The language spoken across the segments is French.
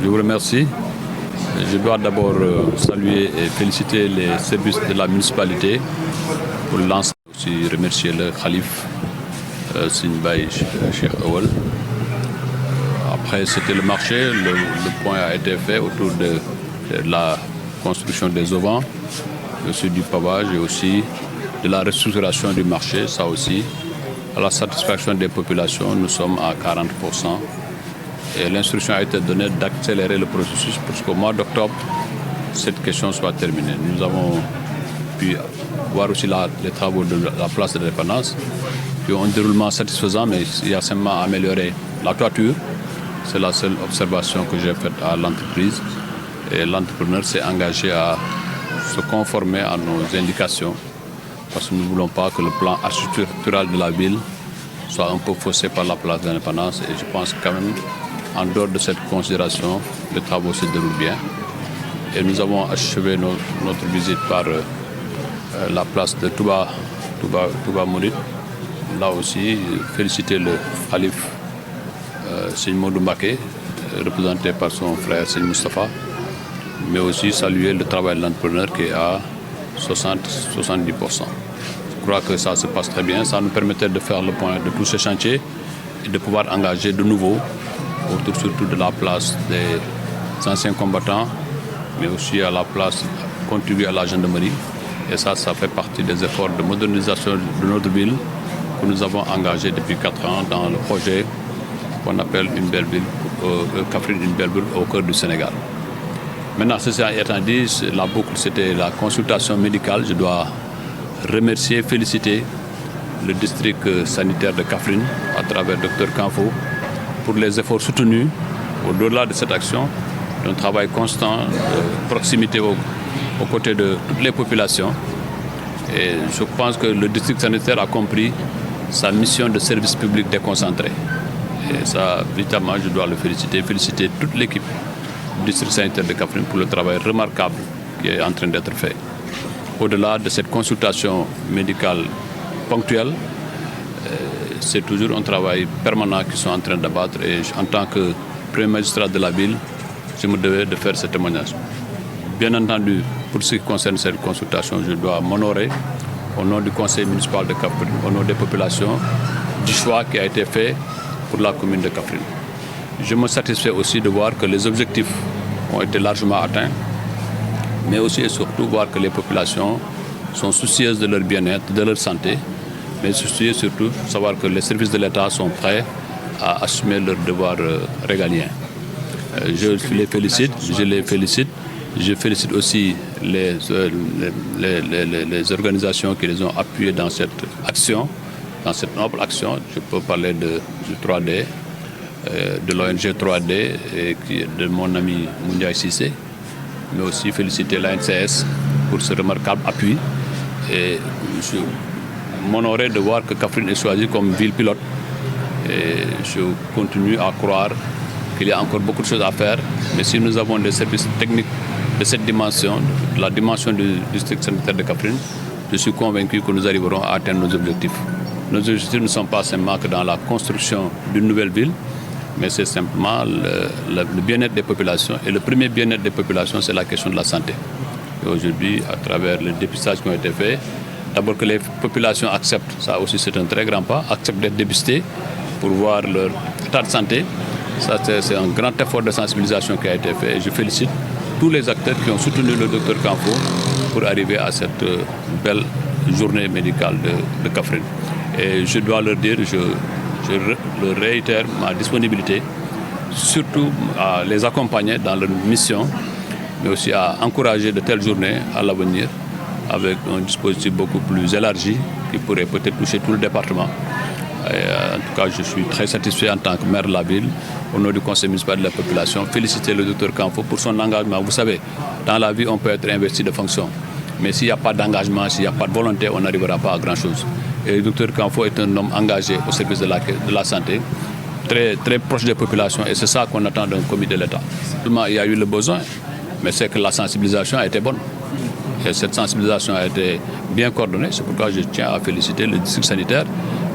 Je vous remercie. Je dois d'abord saluer et féliciter les services de la municipalité pour le lancement. Aussi remercier le Khalif Sinbaï Cheikh Awal. Après, c'était le marché. Le point a été fait autour de la construction des auvents, aussi du pavage et aussi de la restructuration du marché. Ça aussi, à la satisfaction des populations, nous sommes à 40%. Et l'instruction a été donnée d'accélérer le processus pour qu'au mois d'octobre, cette question soit terminée. Nous avons pu voir aussi les travaux de la place de l'Indépendance qui ont un déroulement satisfaisant, mais il y a simplement à améliorer la toiture. C'est la seule observation que j'ai faite à l'entreprise. Et l'entrepreneur s'est engagé à se conformer à nos indications parce que nous ne voulons pas que le plan architectural de la ville soit un peu faussé par la place de l'Indépendance. Et je pense quand même, en dehors de cette considération, les travaux se déroulent bien. Et nous avons achevé notre visite par la place de Touba Mourid. Là aussi, féliciter le Khalif Seigne Modou Mbacké, représenté par son frère Seigne Moustapha, mais aussi saluer le travail de l'entrepreneur qui est à 60-70%. Je crois que ça se passe très bien. Ça nous permettait de faire le point de tous ces chantiers et de pouvoir engager de nouveau autour surtout de la place des anciens combattants, mais aussi à la place, contribuer à la gendarmerie. Et ça fait partie des efforts de modernisation de notre ville que nous avons engagés depuis 4 ans dans le projet qu'on appelle une belle ville, Kaffrine, une belle ville au cœur du Sénégal. Maintenant, ceci étant dit, la boucle, c'était la consultation médicale. Je dois remercier, féliciter le district sanitaire de Kaffrine à travers Dr Kanfo pour les efforts soutenus au-delà de cette action, d'un travail constant, de proximité aux côtés de toutes les populations. Et je pense que le district sanitaire a compris sa mission de service public déconcentré. Et ça, véritablement, je dois le féliciter toute l'équipe du district sanitaire de Kaffrine pour le travail remarquable qui est en train d'être fait. Au-delà de cette consultation médicale ponctuelle, c'est toujours un travail permanent qu'ils sont en train d'abattre. Et en tant que premier magistrat de la ville, je me devais de faire ce témoignage. Bien entendu, pour ce qui concerne cette consultation, je dois m'honorer au nom du conseil municipal de Kaffrine, au nom des populations, du choix qui a été fait pour la commune de Kaffrine. Je me satisfais aussi de voir que les objectifs ont été largement atteints, mais aussi et surtout voir que les populations sont soucieuses de leur bien-être, de leur santé, mais soucieuses surtout de savoir que les services de l'État sont prêts à assumer leurs devoirs régaliens. Je les félicite. Je félicite aussi les organisations qui les ont appuyées dans cette action, dans cette noble action. Je peux parler du 3D, de l'ONG 3D et de mon ami Moundiaï Sissé, mais aussi féliciter l'ANCS pour ce remarquable appui. Et je m'honorais de voir que Kaffrine est choisie comme ville pilote. Et je continue à croire qu'il y a encore beaucoup de choses à faire, mais si nous avons des services techniques de cette dimension, de la dimension du district sanitaire de Kaffrine, je suis convaincu que nous arriverons à atteindre nos objectifs. Nos objectifs ne sont pas seulement que dans la construction d'une nouvelle ville, mais c'est simplement le bien-être des populations. Et le premier bien-être des populations, c'est la question de la santé. Et aujourd'hui, à travers les dépistages qui ont été faits, d'abord que les populations acceptent, ça aussi c'est un très grand pas, acceptent d'être dépistées pour voir leur état de santé. Ça, c'est un grand effort de sensibilisation qui a été fait. Et je félicite tous les acteurs qui ont soutenu le Dr Kanfo pour arriver à cette belle journée médicale de Kaffrine. Et je dois leur dire, je leur réitère ma disponibilité, surtout à les accompagner dans leur mission, mais aussi à encourager de telles journées à l'avenir avec un dispositif beaucoup plus élargi qui pourrait peut-être toucher tout le département. Et en tout cas, je suis très satisfait en tant que maire de la ville, au nom du conseil municipal de la population, féliciter le Dr Kanfo pour son engagement. Vous savez, dans la vie, on peut être investi de fonctions, mais s'il n'y a pas d'engagement, s'il n'y a pas de volonté, on n'arrivera pas à grand-chose. Et le Dr Kanfo est un homme engagé au service de la santé, très, très proche des populations, et c'est ça qu'on attend d'un comité de l'État. Il y a eu le besoin, mais c'est que la sensibilisation a été bonne. Et cette sensibilisation a été bien coordonnée, c'est pourquoi je tiens à féliciter le district sanitaire,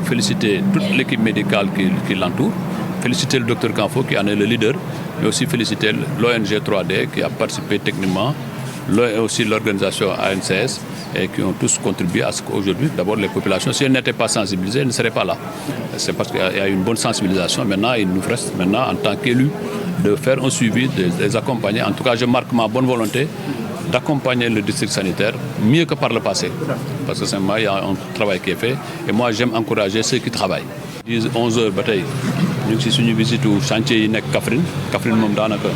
féliciter toute l'équipe médicale qui l'entoure, féliciter le docteur Kanfo qui en est le leader, mais aussi féliciter l'ONG 3D qui a participé techniquement, aussi l'organisation ANCS, et qui ont tous contribué à ce qu'aujourd'hui, d'abord les populations, si elles n'étaient pas sensibilisées, elles ne seraient pas là. C'est parce qu'il y a une bonne sensibilisation. Maintenant, il nous reste maintenant, en tant qu'élus, de faire un suivi, de les accompagner. En tout cas, je marque ma bonne volonté d'accompagner le district sanitaire mieux que par le passé. Parce que il y a un travail qui est fait. Et moi, j'aime encourager ceux qui travaillent. 11 heures ba tey ñu ngi si suñu visite chantier yi nekk Kaffrine moom daanaka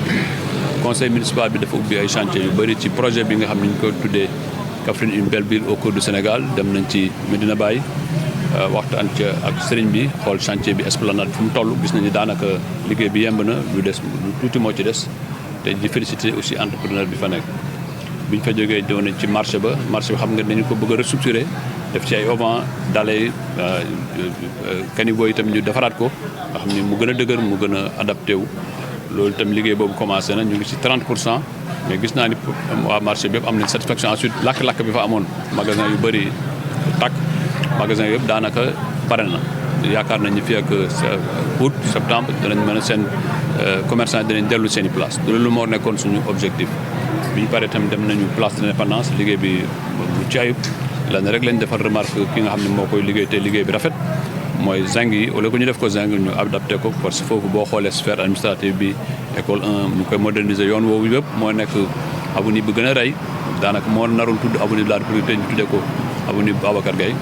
conseil municipal bi dafa ubbi ay chantier yu bëri ci projet bi nga xam ne ñu ko tuddee Kaffrine une belle ville au cœur du Sénégal. Dem nañ ci Medina Baye waxtaan ca ak sëriñ bi xool chantier bi esplanade fu mu toll gis nañu daanaka liggéey bi yemb na lu tuuti moo ci des te di féliciter aussi entrepreneur bi fa nekk. bi ñu fa jógee ñëw nañ ci marché bi xam nga dañu ko bëgg a restructurer def ci ay auvents dalay caniveau yi itam ñu defaraat ko nga xam ne mu gën a dëgër mu gën a adapté wu loolu itam liggéey boobu commencé na ñu ngi ci 30%. mais gis naa ni waa marché bi yëpp am nañ satisfaction. Ensuite lakk-lakk bi fa amoon magasin yu bëri takk magasin yëpp daanaka pare na yaakaar nañ ni fii ak août septembre danañ mën a seen commerçant dinañ dellu seen i place loolu moo nekkoon suñu objectif. bi ñu paree tamit dem nañu place de l'Indépendance liggéey bi bu ci ayib lan rek lañ defal remarque ki nga xam ne moo koy liggéey te liggéey bi rafet mooy zinc yi au lieu que ñu def ko zinc ñu adapté ko parce que foofu boo xoolee sphère administrative bi école 1 ñu koy moderniser yoon woowu yëpp moo nekk avenue bi gën a rey daanaka moo naroon tudd avenue de la République te ñu tuddee ko avenue Babacar Gueye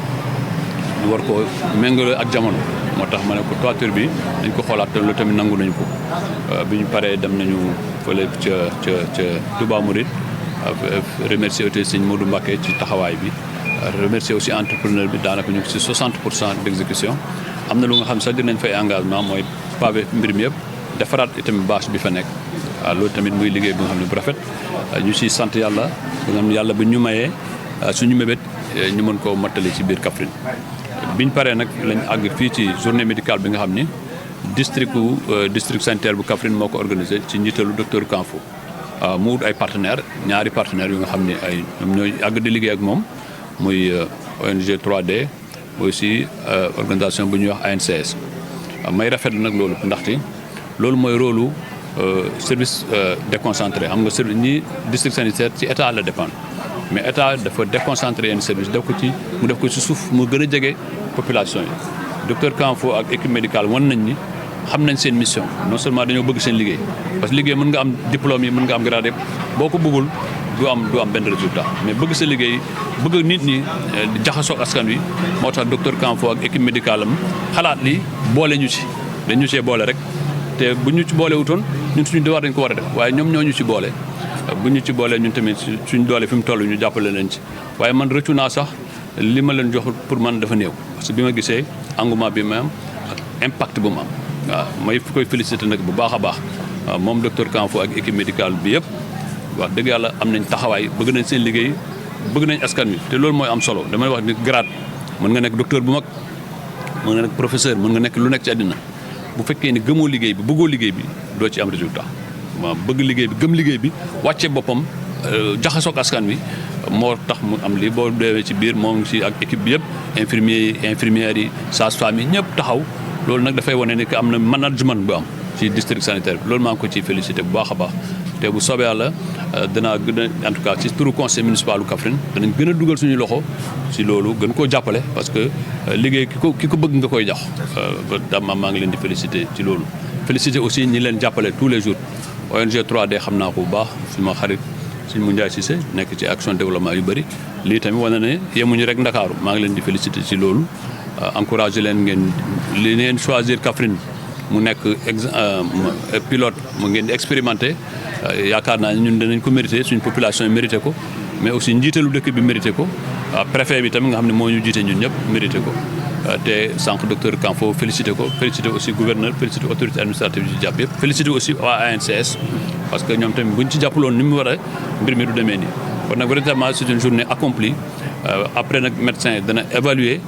ñu war ko méngale ak jamono moo tax ma ne ko toiture bi dañ ko xoolaat te loolu tamit nangu nañu ko bi ñu paree dem nañu fële ca Touba Mouride remercier aussi sëñ Modou Mbacké ci taxawaay bi remercier aussi entrepreneur bi daanaka ñu ngi ci 60% d'exécution am na lu nga xam sax dinañ fay engagement mooy pavé mbir mi yëpp defaraat itamit bâche bi fa nekk loolu tamit muy liggéey bi nga xam ne bu rafet ñu ciy sant yàlla ba nga xam ne yàlla bu ñu mayee suñu mébét ñu mën koo mottali ci biir Kaffrine biñ paree nag lañ àgg fii ci journée médicale bi nga xam ni district sanitaire bu Kaffrine moo ko organisé ci njiitalu docteur Kanfo mu wut ay partenaires ñaari partenaires yu nga xam ne ay ñoom ñooy àgg di liggéey ak moom muy ONG 3D aussi organisation bu ñuy wax ANCS may rafetlu nag loolu ndaxte loolu mooy rôle lu service déconcentré xam nga service ñi district sanitaire ci état la dépendre mais état dafa déconcentré yenn service def ko ci suuf mu gën a jege population yi docteur Kanfo ak équipe médicale wan nañ ni xam nañ seen mission non seulement dañoo bëgg seen liggéey parce que liggéey mën nga am diplôme yi mën nga am grade boo ko bëggul du am benn résultat mais bëgg sa liggéey bëgg nit ñi jaxasoo askan wi moo tax docteur Kanfo ak équipe médicale am xalaat li boole ñu ci dañu cee boole rek te bu ñu ci boole wutoon ñun suñu devoir dañ ko war a def waaye ñoom ñoo ñu ci boole bu ñu ci boolee ñun tamit suñu doole fi mu toll ñu jàppale leen ci waaye man rëccu naa sax li ma leen jox pour man dafa néew parce que bi ma gisee engouement bi ma am ak impact bu mu am waaw may koy féliciter nag bu baax a baax moom docteur Kanfo ak équipe médicale bi yëpp wax dëgg yàlla am nañ taxawaay bëgg nañ seen liggéey bëgg nañ askan wi te loolu mooy am solo damay wax ni grade mën nga nekk docteur bu mag mën nga nekk professeur mën nga nekk lu nekk ci àddina bu fekkee ni gëmoo liggéey bi bëggoo liggéey bi doo ci am résultat waaw bëgg liggéey bi gëm liggéey bi wàcce boppam jaxasoog askan wi moo tax mu am lii boo deewee ci biir moom ci ak équipe bi yëpp infirmières yi sages-femmes yi ñëpp taxaw loolu nag dafay wane ni que am na management bu am ci district sanitaire bi loolu maa ngi ko ciy félicité bu baax a baax te bu soobee yàlla danaa gën a en tout cas ci turu conseil municipal bu Kaffrine danañ gën a dugal suñu loxo ci loolu gën koo jàppale parce que liggéey ki ko bëgg nga koy jox dama maa ngi leen di félicité ci loolu félicité aussi ñi leen jàppale tous les jours ONG 3D xam naa ko bu baax suma xarit suñ mu Ndiaye Cissé nekk ci action développement yu bëri lii tamit wane ne yemuñu rek Ndakaaru maa ngi leen di félicité ci loolu encouragé leen ngeen li ngeen choisir Kaffrine mu nekk pilote mu ngeen di expérimenté yaakaar naa ñun danañ ko mérité suñ population yi mérité ko mais aussi njiitalu dëkk bi mérité ko préfet bi tamit nga xam ne moo ñu jiite ñun ñëpp mérité ko te sànq docteur Kanfo félicité ko félicité aussi gouverneur félicité autorité administrative yi ci jàpp yëpp félicité aussi waa ANCS parce que ñoom tamit buñ ci jàppaloon ni mu war a mbir mi du demee nii kon nag véritablement c'est une journée accomplie après nag médecin dana évaluer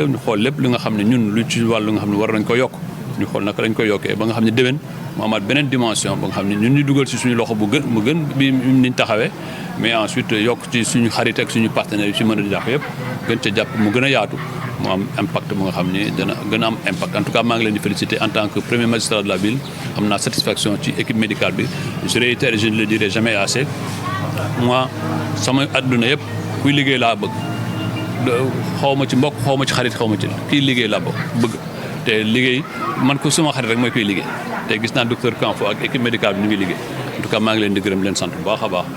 ñu xool lépp li nga xam ne ñun lu ci wàllu nga xam ne war nañ ko yokk ñu xool naka lañ koy yokkee ba nga xam ne déwén mu amaat beneen dimension ba nga xam ne ñun ñu dugal ci suñu loxo mu gën bi niñ taxawee mais ensuite yokk ci suñu xarit ak suñu partenaires yi ci mën a jàpp yëpp gën ca jàpp mu gën a yaatu mu am impact mu nga xam ni dana gën a am impact en tout cas maa ngi leen di féliciter en tant que premier magistrat de la ville am naa satisfaction ci équipe médicale bi je réitère je ne le dirai jamais assez moi sama adduna yëpp kuy liggéey laa bëgg xaw ma ci mbokk xaw ma ci xarit xaw ma ci kii liggéey laa bëgg te liggéey man ko suma xarit rek mooy kuy liggéey te gis naa docteur Kanfo ak équipe médicale bi ñu ngi liggéey en tout cas maa ngi leen di gërëm leen sant bu baax a baax